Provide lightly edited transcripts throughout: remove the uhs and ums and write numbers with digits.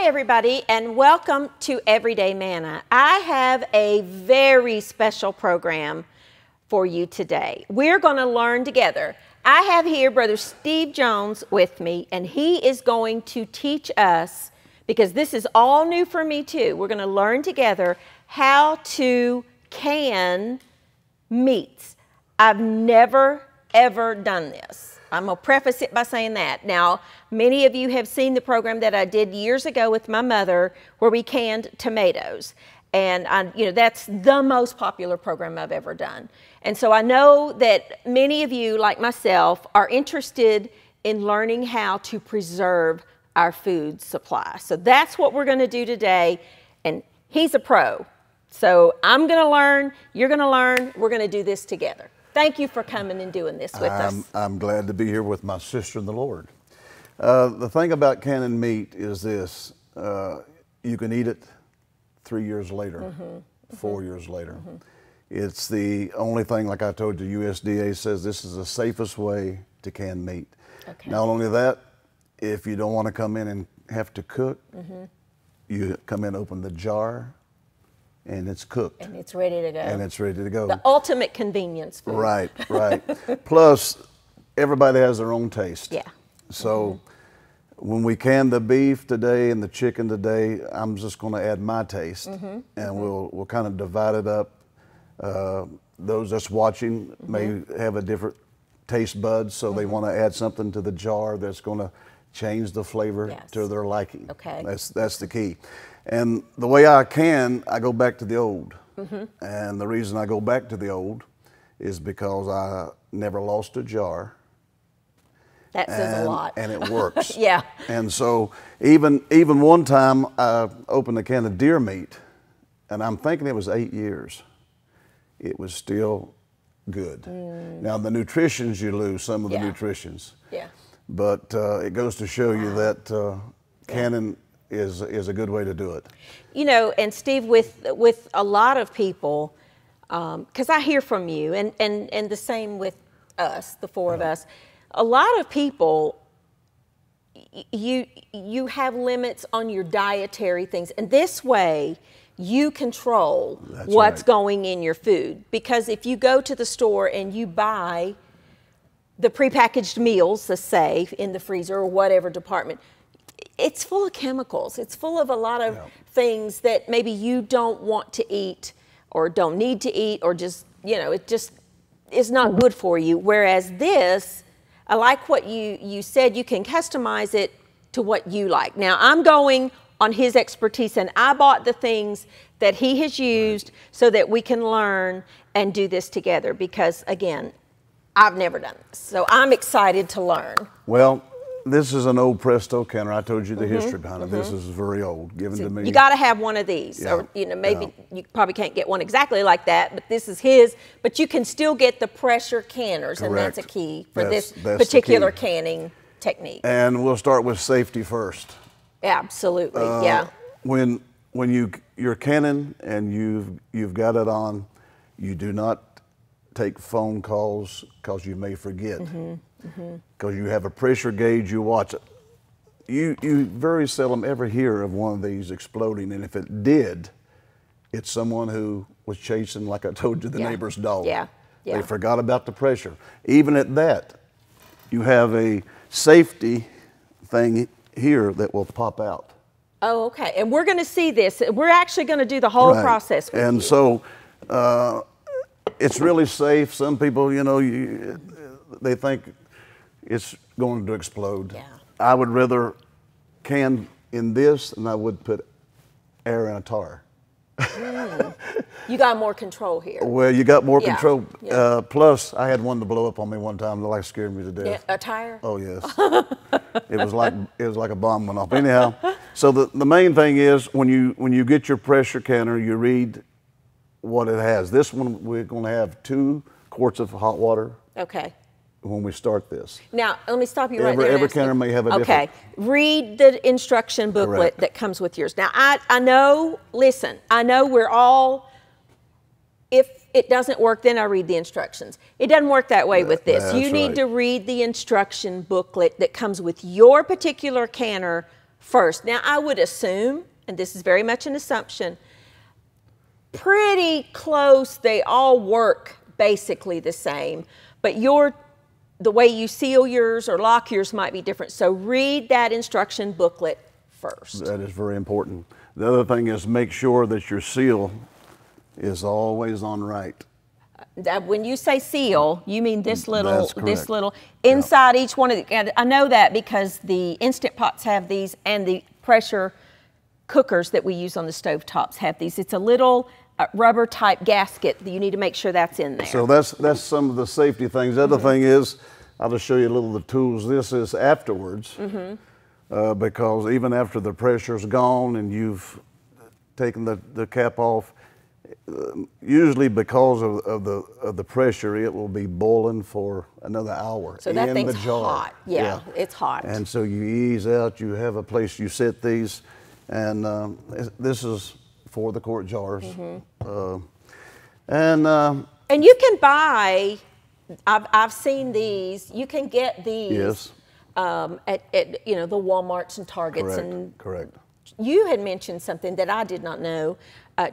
Hi, everybody, and welcome to Everyday Manna. I have a very special program for you today. We're going to learn together. I have here Brother Steve Jones with me, and he is going to teach us, because this is all new for me too, we're going to learn together how to can meats. I've never, ever done this. I'm going to preface it by saying that. Now, many of you have seen the program that I did years ago with my mother where we canned tomatoes. And that's the most popular program I've ever done. And so I know that many of you, like myself, are interested in learning how to preserve our food supply. So that's what we're going to do today. And he's a pro. So I'm going to learn, you're going to learn, we're going to do this together. Thank you for coming and doing this with us. I'm glad to be here with my sister in the Lord. The thing about canning meat is this, you can eat it 3 years later, 4 years later. It's the only thing, like I told you, USDA says this is the safest way to can meat. Okay. Not only that, if you don't want to come in and have to cook, you come in, open the jar, and it's cooked. And it's ready to go. And it's ready to go. The ultimate convenience food. Right, right. Plus, everybody has their own taste. Yeah. So when we can the beef today and the chicken today, I'm just going to add my taste, and we'll kind of divide it up. Those that's watching may have a different taste buds, so they want to add something to the jar that's going to change the flavor to their liking. Okay. That's the key. And the way I go back to the old. And the reason I go back to the old is because I never lost a jar. That says a lot. And it works. Yeah. And so even one time I opened a can of deer meat, and I'm thinking it was 8 years. It was still good. Now the nutritions, you lose some of the nutritions. Yeah. But it goes to show you that canning is a good way to do it. You know, and Steve, with a lot of people, because I hear from you, and the same with us, the four of us, a lot of people, you have limits on your dietary things, and this way you control what's going in your food. Because if you go to the store and you buy the prepackaged meals, let's say, in the freezer or whatever department, it's full of chemicals. It's full of a lot of things that maybe you don't want to eat or don't need to eat, or just, it just is not good for you. Whereas this, I like what you said, you can customize it to what you like. Now, I'm going on his expertise, and I bought the things that he has used so that we can learn and do this together, because, again, I've never done this. So I'm excited to learn. Well, this is an old Presto canner. I told you the history behind it. This is very old, given to me. You got to have one of these, or maybe you probably can't get one exactly like that, but this is his. But you can still get the pressure canners, and that's a key for this particular canning technique. And we'll start with safety first. Absolutely, When you're canning and you've got it on, you do not take phone calls because you may forget. Because you have a pressure gauge, you watch it. You very seldom ever hear of one of these exploding, and if it did, it's someone who was chasing, like I told you, the neighbor's dog. They forgot about the pressure. Even at that, you have a safety thing here that will pop out. Oh, okay. And we're going to see this. We're actually going to do the whole process with you. So it's really safe. Some people, they think it's going to explode. I would rather can in this than I would put air in a tar. You got more control here. Well, you got more control. Plus, I had one to blow up on me one time that scared me to death. A tire? Oh yes. It was like a bomb went off. Anyhow, so the main thing is when you get your pressure canner, you read what it has. This one we're going to have 2 quarts of hot water. Okay. When we start this. Now, let me stop you right there. Every canner may have a different. Okay, read the instruction booklet that comes with yours. Now, I know, listen, I know we're all, if it doesn't work, then I read the instructions. It doesn't work that way with this. You need to read the instruction booklet that comes with your particular canner first. Now, I would assume, and this is very much an assumption, pretty close, they all work basically the same, but the way you seal yours or lock yours might be different. So read that instruction booklet first. That is very important. The other thing is make sure that your seal is always on right. When you say seal, you mean this little, That's correct. inside each one of the, and I know that because the Instant Pots have these and the pressure cookers that we use on the stove tops have these. It's a little rubber type gasket that you need to make sure that's in there. So that's some of the safety things. The other thing is, I'll just show you a little of the tools. This is afterwards, because even after the pressure's gone and you've taken the cap off, usually because of the pressure, it will be boiling for another hour. So that in thing's the jar. hot. Yeah, it's hot. And so you ease out. You have a place you set these, and this is for the quart jars. And you can buy. I've seen these. You can get these. Yes. At the Walmarts and Targets. Correct. You had mentioned something that I did not know.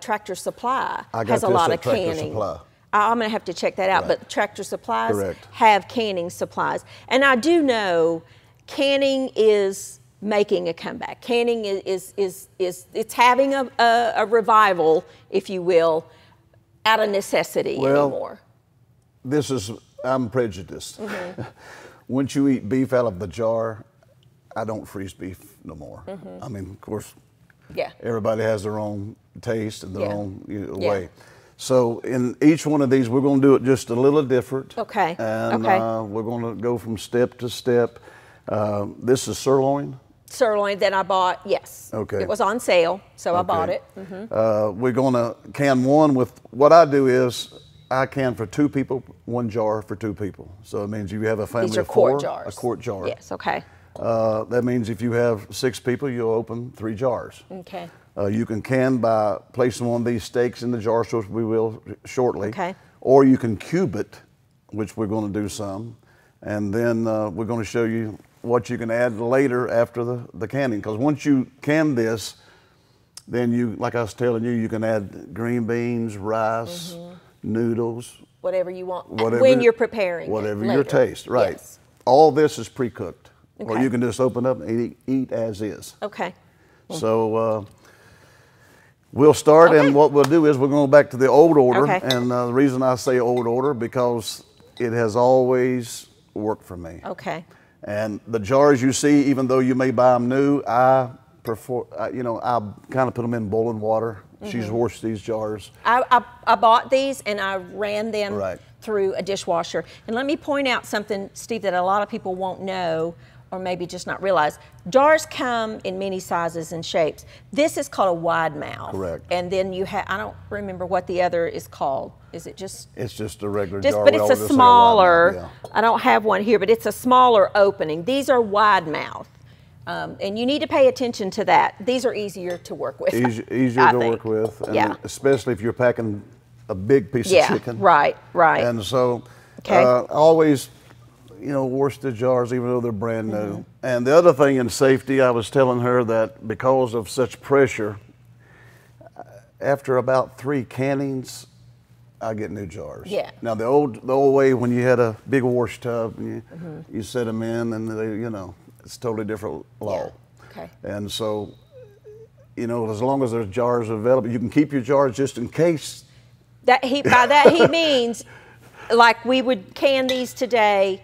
Tractor Supply got has a this lot at of Tractor canning. Supply. I'm going to have to check that out. Right. But Tractor Supplies Correct. have canning supplies, and I do know canning is making a comeback. Canning is it's having a revival, if you will, out of necessity anymore. I'm prejudiced. Once you eat beef out of the jar, I don't freeze beef no more. I mean, of course, everybody has their own taste and their own way. So in each one of these, we're going to do it just a little different. Okay. And we're going to go from step to step. This is sirloin. Sirloin that I bought, yes. Okay. It was on sale, so I bought it. We're going to can one with, what I do is, I can for 2 people, 1 jar for 2 people. So it means if you have a family of 4, quart jars. a quart jar. Yes, okay. That means if you have 6 people, you'll open 3 jars. Okay. You can by placing one of these steaks in the jar, which we will shortly. Okay. Or you can cube it, which we're going to do some. And then we're going to show you what you can add later after the canning. Because once you can this, then you, like I was telling you, you can add green beans, rice, noodles. Whatever you want when you're preparing whatever it your taste, right. Yes. All this is pre-cooked. Okay. Or you can just open up and eat as is. Okay. So we'll start, and what we'll do is we're going back to the old order. Okay. And the reason I say old order, because it has always worked for me. Okay. And the jars you see, even though you may buy them new, I prefer, I kind of put them in boiling water. She's washed these jars. I bought these and I ran them Right. through a dishwasher. And let me point out something, Steve, that a lot of people won't know or maybe just not realize. Jars come in many sizes and shapes. This is called a wide mouth. Correct. And then you have, I don't remember what the other is called. Is it just? It's just a regular jar. But We it's always a just say smaller, wide mouth, I don't have one here, but it's a smaller opening. These are wide mouth. And you need to pay attention to that. These are easier to work with. Easier to work with, and especially if you're packing a big piece of chicken. Right. And so, always, wash the jars even though they're brand new. And the other thing in safety, I was telling her that because of such pressure, after about 3 cannings, I get new jars. Yeah. Now the old way when you had a big wash tub and you set them in, and they, it's totally different law. Yeah. Okay. And so, as long as there's jars available, you can keep your jars just in case. By that he means, like we would can these today,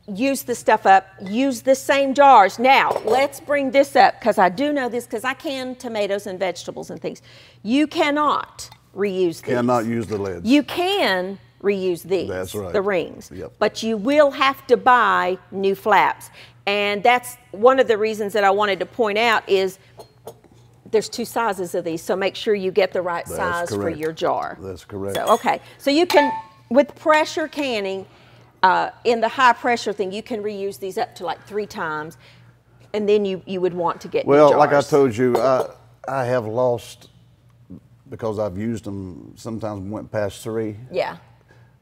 use the stuff up, use the same jars. Now, let's bring this up, because I do know this, because I can tomatoes and vegetables and things. You cannot reuse these. Cannot use the lids. You can reuse these, That's right. the rings, Yep. but you will have to buy new flaps. And that's one of the reasons that I wanted to point out is there's 2 sizes of these, so make sure you get the right size for your jar. That's correct. So, okay, so you can, with pressure canning, in the high pressure thing, you can reuse these up to like 3 times, and then you would want to get new jars. Well, like I told you, I have lost, because I've used them, sometimes went past 3. Yeah.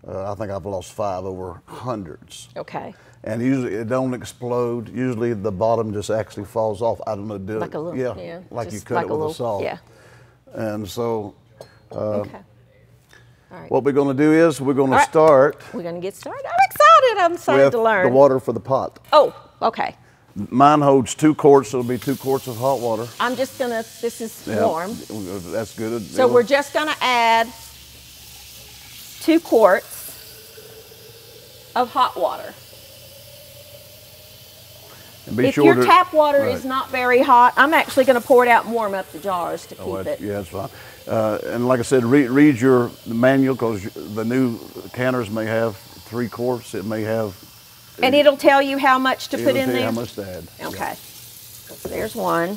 I think I've lost 5 over hundreds. Okay. And usually it don't explode. Usually the bottom just actually falls off. I don't know, Like a little, yeah, like you just cut like it with a little, saw. yeah. And so Okay. All right. what we're going to do is we're going to All right. start We're going to get started. I'm excited with to learn. the water for the pot. Oh, okay. Mine holds 2 quarts, so it'll be 2 quarts of hot water. I'm just going to, this is Yeah, warm. That's good. So we're just going to add 2 quarts of hot water. And be If sure your to- tap water right. is not very hot, I'm actually going to pour it out and warm up the jars to keep it. Yeah, that's fine. And like I said, read your manual, because the new canners may have 3 quarts. It may have. And it'll tell you how much to put it'll in tell you there? how much to add. Okay. So there's one.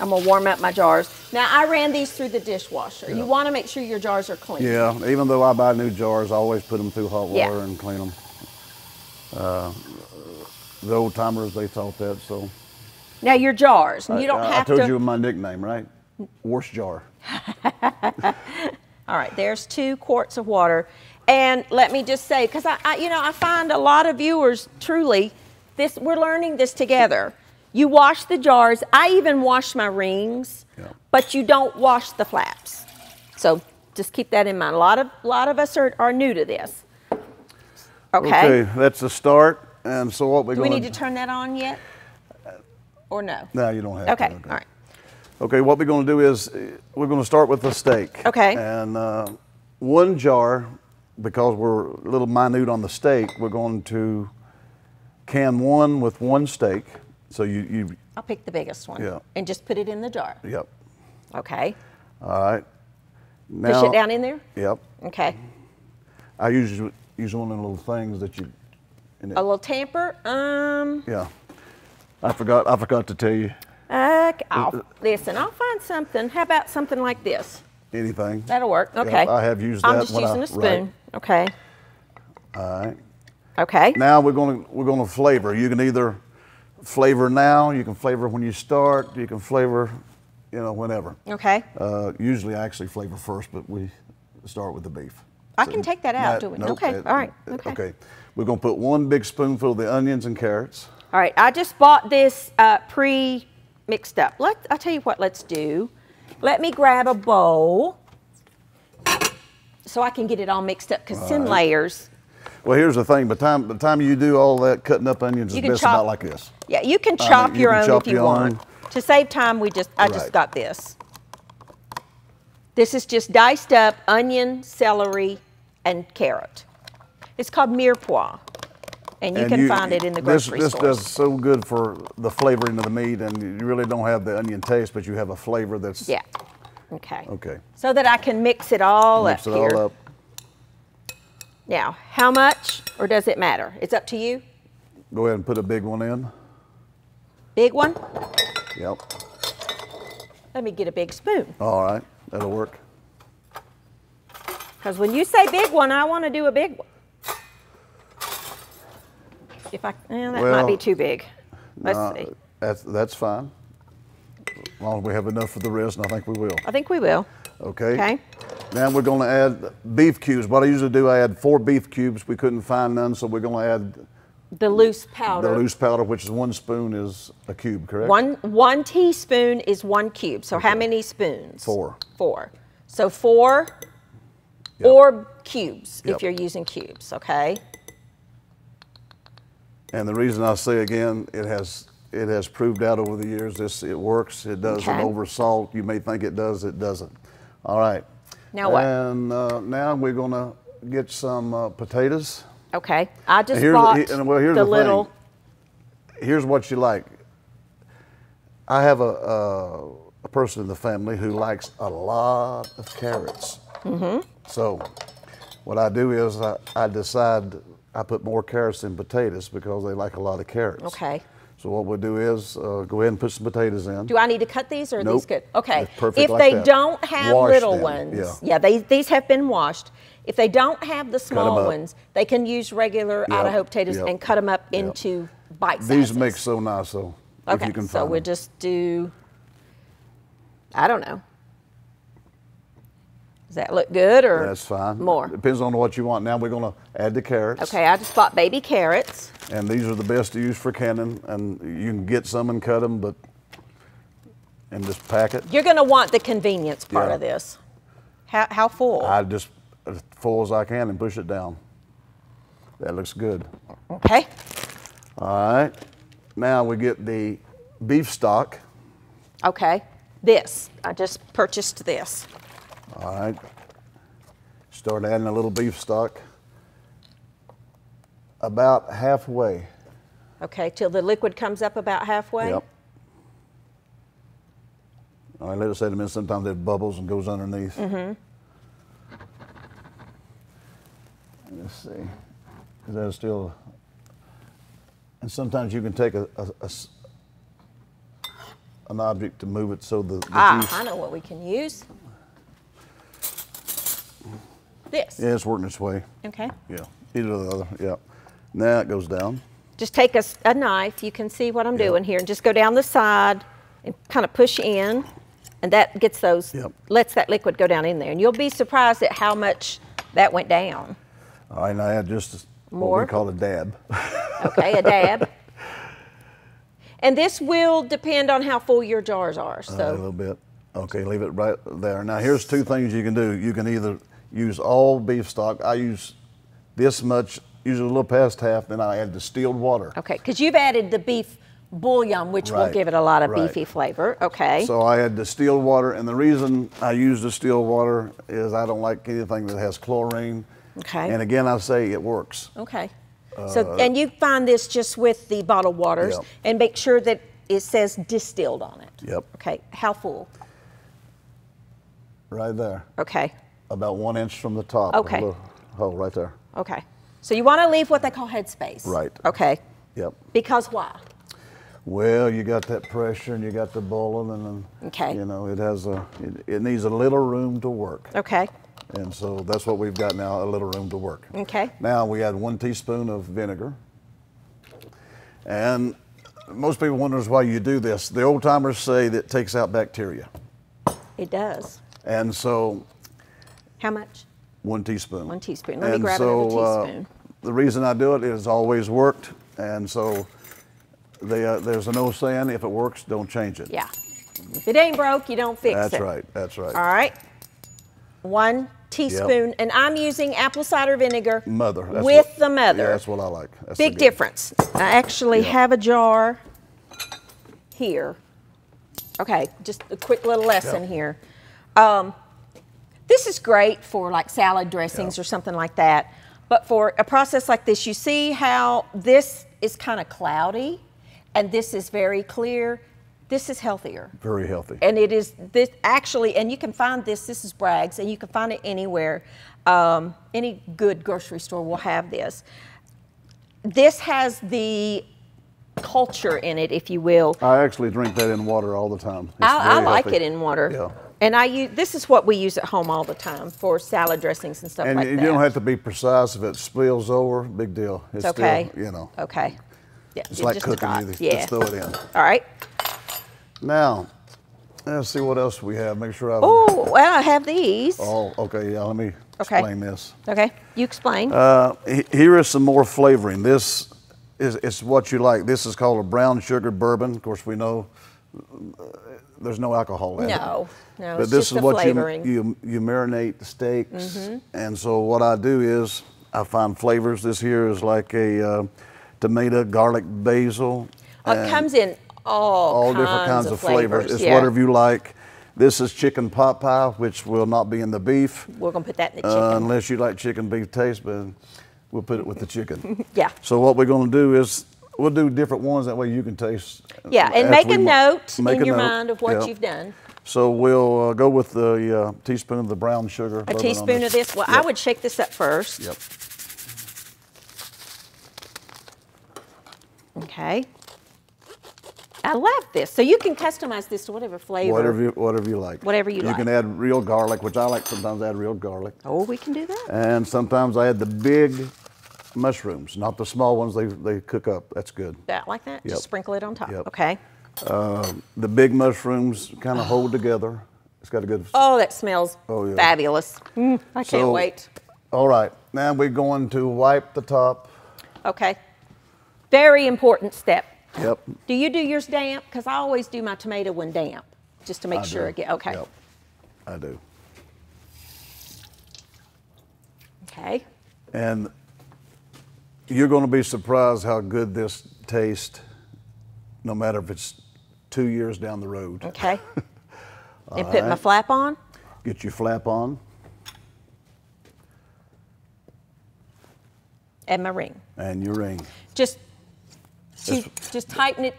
I'm going to warm up my jars. Now, I ran these through the dishwasher. Yeah. You want to make sure your jars are clean. Yeah, even though I buy new jars, I always put them through hot water Yeah. and clean them. The old timers, they taught that, so. Now, your jars, you don't I have told to. you my nickname, right? Worst jar. All right, there's 2 quarts of water. And let me just say, because I find a lot of viewers truly, we're learning this together. You wash the jars. I even wash my rings, Yeah. but you don't wash the flaps. So just keep that in mind. A lot of us are new to this. Okay. That's the start. And so what we're Do we going need to turn that on yet? Or no? No, you don't have Okay, to. all right. Okay, what we're going to do is we're going to start with the steak. Okay. And 1 jar, because we're a little minute on the steak, we're going to can 1 with 1 steak. So you I'll pick the biggest one. Yeah. And just put it in the jar. Yep. Okay. All right. Now, Push it down in there? Yep. Okay. I usually use one of the little things that you. A little tamper? Yeah. I forgot to tell you. Listen, I'll find something. How about something like this? Anything. That'll work. Okay. I have used that. I'm just using a spoon. Right. Okay. All right. Okay. Now we're going to flavor. You can either flavor now. You can flavor when you start. You can flavor, whenever. Okay. Usually I actually flavor first, but we start with the beef. I can take that out, do we? Nope, Okay. All right. Okay. Okay. We're going to put 1 big spoonful of the onions and carrots. All right. I just bought this pre-mixed up. I'll tell you what. Let's do. Let me grab a bowl so I can get it all mixed up, because it's in layers. Well, here's the thing. By the time you do all that cutting up onions, it's best about like this. Yeah, you can chop your own if you want. To save time, I just got this. This is just diced up onion, celery, and carrot. It's called mirepoix, and you can find it in the grocery This stores. does so good for the flavoring of the meat, and you really don't have the onion taste, but you have a flavor that's. Yeah. Okay. Okay. So that I can mix it all Mix up it here. all up. Now, how much, or does it matter? It's up to you. Go ahead and put a big one in. Big one? Yep. Let me get a big spoon. All right. That'll work. Because when you say big one, I want to do a big one. That might be too big. Let's see. That's fine. As long as we have enough for the rest, and I think we will. I think we will. Okay. Okay. Now we're going to add beef cubes. What I usually do, I add 4 beef cubes. We couldn't find none, so we're going to add The loose powder. the loose powder, which is 1 spoon is a cube, correct? One teaspoon is 1 cube. So how many spoons? 4. 4. So 4 Yep. or cubes Yep. if you're using cubes, okay? And the reason I say again, it has proved out over the years. It works. It doesn't Okay. over salt. You may think it does. It doesn't. All right. Now what? And now we're going to get some potatoes. Okay. I just Here's bought here's the little. Thing. Here's what you like. I have a person in the family who likes a lot of carrots. Mm-hmm. So what I do is I decide I put more carrots in potatoes because they like a lot of carrots. Okay. So what we'll do is go ahead and put some potatoes in. Do I need to cut these, or are Nope. these good? Okay. They're perfect If like they that. don't have Wash little them, ones, yeah. these have been washed. If they don't have the small up. ones, they can use regular Yep, Idaho potatoes yep, and cut them up yep. into bite sizes. These make so nice, so if Okay, you can so find we'll them. just do, I don't know. Does that look good or that's fine. more? Depends on what you want. Now we're going to add the carrots. Okay, I just bought baby carrots. And these are the best to use for canning. And you can get some and cut them, and just pack it. You're going to want the convenience part Yeah. of this. How full? I just as full as I can and push it down. That looks good. Okay. All right. Now we get the beef stock. Okay. This. I just purchased this. All right. Start adding a little beef stock about halfway. Okay, till the liquid comes up about halfway? Yep. All right, let it set a minute. Sometimes it bubbles and goes underneath. Mm-hmm. Let's see. Is that still? And sometimes you can take an object to move it so the juice. I know what we can use. This. Yeah, it's working its way. Okay. Yeah, either or the other. Yeah. Now it goes down. Just take a knife. You can see what I'm doing here, and just go down the side and kind of push in, and that gets those. Yep. Lets that liquid go down in there, and you'll be surprised at how much that went down. All right, now I add just More? what we call a dab. Okay, a dab. And this will depend on how full your jars are. A So little bit. Okay, leave it right there. Now here's two things you can do. You can either use all beef stock. I use this much, usually a little past half, then I add distilled water. okay, because you've added the beef bouillon, which will Right, give it a lot of right. beefy flavor. Okay. So I add distilled water, and the reason I use distilled water is I don't like anything that has chlorine. Okay. And again, I say it works. Okay. And you find this just with the bottled waters, Yep. and make sure that it says distilled on it. Yep. Okay. How full? Right there. Okay. About 1 inch from the top. Okay. A little hole right there. Okay. So you want to leave what they call headspace. Right. Okay. Yep. Because why? Well, you got that pressure and you got the boiling, and then, Okay. you know, it needs a little room to work. Okay. And so that's what we've got now, a little room to work. Okay. Now we add 1 teaspoon of vinegar. And most people wonders why you do this. The old timers say that it takes out bacteria. It does. And so How much? 1 teaspoon. 1 teaspoon. Let me grab another teaspoon. The reason I do it is always worked. And so there's an old saying, if it works, don't change it. Yeah. If it ain't broke, you don't fix it. That's right. That's right. All right. 1 teaspoon, and I'm using apple cider vinegar Mother. That's with the mother. Yeah, that's what I like. That's Big the good. difference. I actually have a jar here. Okay, just a quick little lesson here. This is great for like salad dressings or something like that. But for a process like this, you see how this is kind of cloudy and this is very clear. This is healthier. Very healthy. And it is this actually, and you can find this is Bragg's, and you can find it anywhere. Any good grocery store will have this. This has the culture in it, if you will. I actually drink that in water all the time. It's I very like healthy. it in water. Yeah. And this is what we use at home all the time for salad dressings and stuff And like you that. don't have to be precise. If it spills over, big deal. It's okay. still, you know. Okay. Yeah. It's like just cooking. dry. You Yeah. just throw it in. All right. Now, let's see what else we have. Make sure I. Oh, well, I have these. Oh, okay. Yeah, let me Okay. explain this. Okay. You explain. Here is some more flavoring. This is what you like. This is called a brown sugar bourbon. Of course, we know there's no alcohol in it. No. But It's this just is the what flavoring. you marinate the steaks. And so what I do is I find flavors. This here is like a tomato, garlic, basil. It comes in all different kinds of flavors. It's yeah. whatever you like. This is chicken pot pie, which will not be in the beef. We're going to put that in the chicken. Unless you like chicken beef taste, but we'll put it with the chicken. Yeah. So what we're going to do is we'll do different ones. That way you can taste. Yeah, and after make we a note in your mind of what Yeah. you've done. So we'll go with the teaspoon of the brown sugar. A teaspoon of this. Well, I would shake this up first. Yep. Okay. I love this. So you can customize this to whatever flavor. Whatever you like. Whatever you like. You can add real garlic, which I like sometimes add real garlic. Oh, we can do that. And sometimes I add the big mushrooms, not the small ones they cook up. That's good. That like that? Yep. Just sprinkle it on top. Yep. Okay. The big mushrooms kind of hold together. It's got a good. Oh, that smells yeah. fabulous. I can't wait. All right, now we're going to wipe the top. Okay. Very important step. Yep. Do you do yours damp? Because I always do my tomato one damp, just to make sure I get, okay. Yep, I do. Okay. And you're going to be surprised how good this tastes, no matter if it's 2 years down the road. Okay. And put my flap on? Get your flap on. And my ring. And your ring. Just tighten it.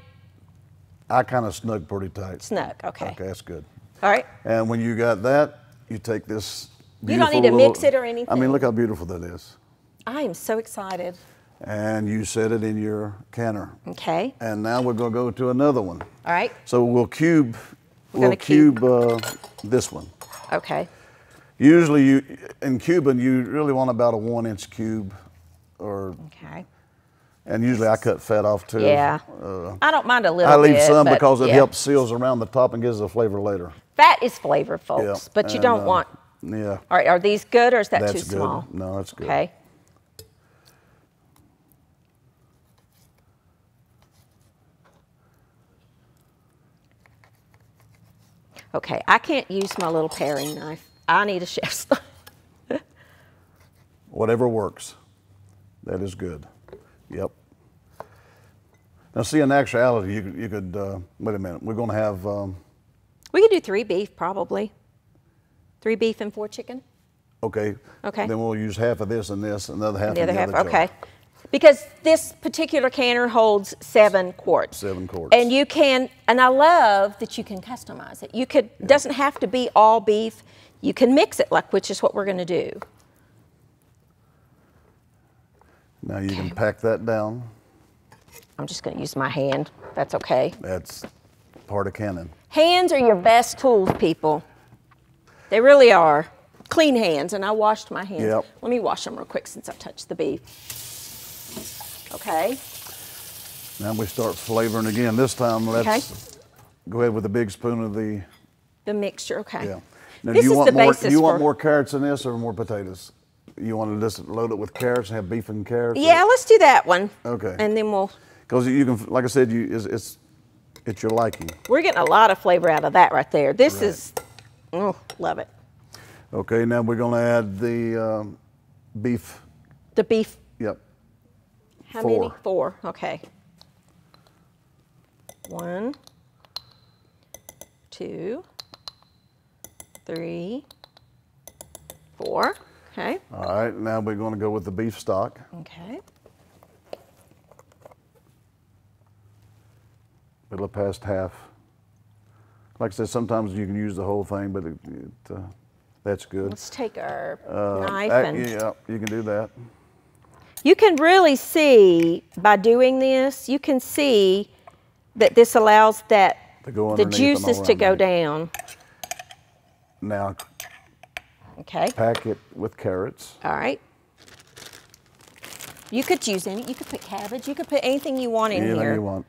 I kind of snug pretty tight. Snug, okay. Okay, that's good. All right. And when you got that, you take this You don't need to mix it or anything. I mean, look how beautiful that is. I am so excited. And you set it in your canner. Okay. And now we're going to go to another one. All right. So we'll cube this one. Okay. Usually in cubing, you really want about a 1-inch cube. Okay. And usually I cut fat off too. Yeah. I don't mind a little I leave bit, some because it yeah. helps seals around the top and gives the flavor later. Fat is flavor, folks, Yeah. but you don't want. Yeah. All right, are these good or is that That's too good. small? No, that's good. Okay. Okay, I can't use my little paring knife. I need a chef's knife. Whatever works. That is good. Yep. Now, see, in actuality, you could wait a minute. We're going to have. We could do 3 beef, probably. 3 beef and 4 chicken. Okay. Okay. Then we'll use half of this and this, another half. The other half. jar. Okay. Because this particular canner holds 7 quarts. 7 quarts. And you can, and I love that you can customize it. You could, doesn't have to be all beef. You can mix it, which is what we're going to do. Now you can pack that down. I'm just going to use my hand. That's okay. That's part of canning. Hands are your best tools, people. They really are. Clean hands, and I washed my hands. Yep. Let me wash them real quick since I touched the beef. Okay. Now we start flavoring again. This time, let's go ahead with a big spoon of the mixture. Okay. Yeah. Now, This is the basis do you want for- more carrots in this or more potatoes? You want to just load it with carrots and have beef and carrots? Yeah, let's do that one. Okay. And then we'll. Because you can, like I said, it's your liking. We're getting a lot of flavor out of that right there. This Right. is, oh, love it. Okay, now we're going to add the beef. The beef. Yep. How 4. many? 4. Okay. 1, 2, 3, 4. Okay. All right, now we're going to go with the beef stock. Okay. A little past half. Like I said, sometimes you can use the whole thing, but that's good. Let's take our knife Yeah, you can do that. You can really see by doing this, you can see that this allows that To go the underneath and juices all to around go there. down. Now Okay. pack it with carrots. All right. You could use any. You could put cabbage. You could put anything you want in Anything here. you want.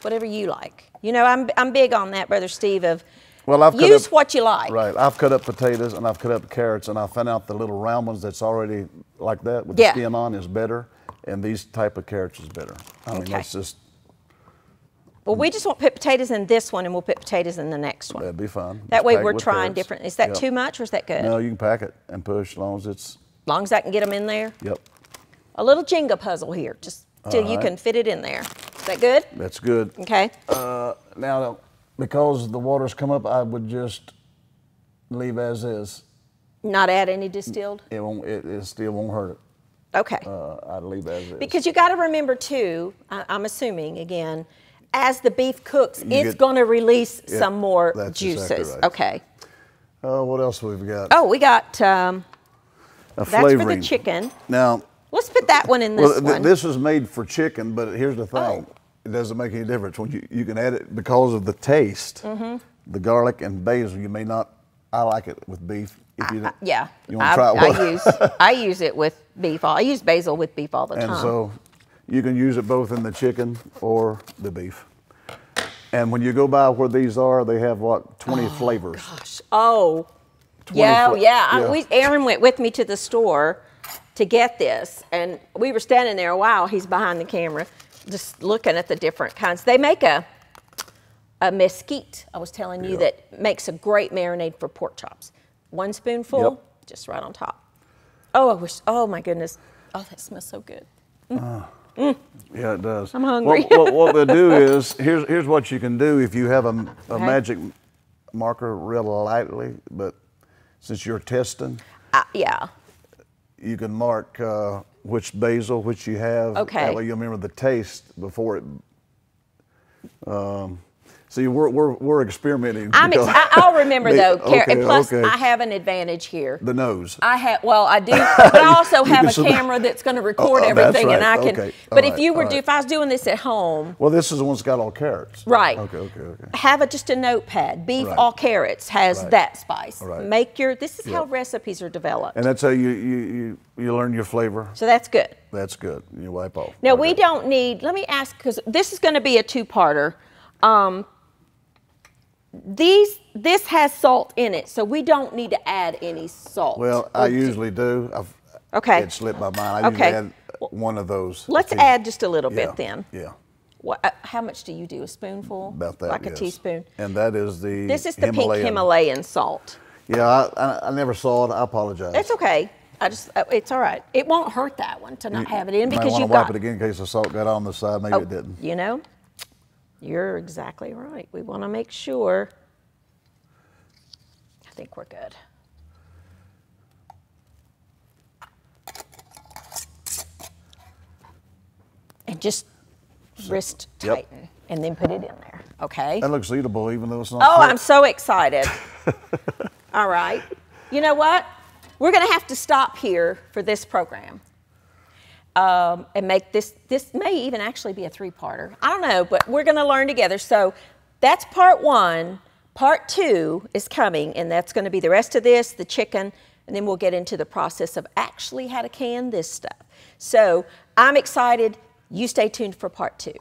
Whatever you like. You know, I'm big on that, Brother Steve. Of Well, I've cut use up, what you like. Right, I've cut up potatoes and I've cut up carrots and I found out the little round ones that's already like that with Yeah. the skin on is better, and these type of carrots is better. I mean, Okay. that's just, Well, we just won't put potatoes in this one, and we'll put potatoes in the next one. that'd be fine. That Just way pack it we're with trying carrots. different. Is that Yep. too much or is that good? No, you can pack it and push as long as it's, As long as I can get them in there. yep, A little Jenga puzzle here, just till you right. can fit it in there. Is that good? that's good. Okay. Now, because the water's come up, I would just leave as is. Not add any distilled? It won't, it still won't hurt it. Okay. I'd leave as is. Because you got to remember too, I'm assuming again, as the beef cooks, You it's get- going to release Yeah, some more that's juices. exactly right. Okay. What else we've got? Oh, we got, A that's flavoring. for the chicken. Now, Let's put that one in this one. this is made for chicken, but here's the thing. Oh. It doesn't make any difference. When you can add it because of the taste, Mm-hmm. the garlic and basil, you may not, I like it with beef. If you, Yeah. You want to try it? I use it with beef. I use basil with beef all the And time. so you can use it both in the chicken or the beef. And when you go by where these are, they have what, 20 flavors. Gosh. Oh. Yeah. Yeah. Aaron went with me to the store to get this, and we were standing there a while. He's behind the camera, just looking at the different kinds. They make a mesquite, I was telling you, that makes a great marinade for pork chops. 1 spoonful, just right on top. Oh, I wish, oh my goodness. Oh, that smells so good. Yeah, it does. I'm hungry. What they'll do is, here's what you can do if you have a magic marker real lightly, but since you're testing. Yeah. You can mark which basil, which you have. Okay. That way you'll remember the taste before it. See, we're experimenting. I'll remember though, and plus okay. I have an advantage here. The nose. Well, I do, but I also have a camera that's going to record everything, right. and I can. Okay. But All if you were, right. if I was doing this at home. Well, this is the one that's got all carrots. Right. Okay. Have just a notepad. Beef Right. all carrots has that spice. Right. Make your. This is how recipes are developed. And that's how you learn your flavor. So that's good. That's good. You wipe off. Now we don't need. Let me ask, because this is going to be a 2-parter. This has salt in it, so we don't need to add any salt. Well, I usually do. Okay. It slipped my mind. I usually add one of those. Let's add just a little bit then. Yeah. How much do you do? A spoonful? About that, like a yes. teaspoon? And that is the This is the pink Himalayan salt. Yeah, I never saw it. I apologize. It's okay. It's all right. It won't hurt that one to not have it in, because you you've might want got. to wipe it again in case the salt got on the side. Maybe it didn't. You know, you're exactly right. We want to make sure. I think we're good. And just wrist tighten and then put it in there. Okay. That looks eatable, even though it's not. Oh, I'm so excited. All right. You know what? We're going to have to stop here for this program. And make this may even actually be a 3-parter. I don't know, but we're going to learn together. So that's part 1. Part 2 is coming, and that's going to be the rest of this, the chicken, and then we'll get into the process of actually how to can this stuff. So I'm excited. You stay tuned for part 2.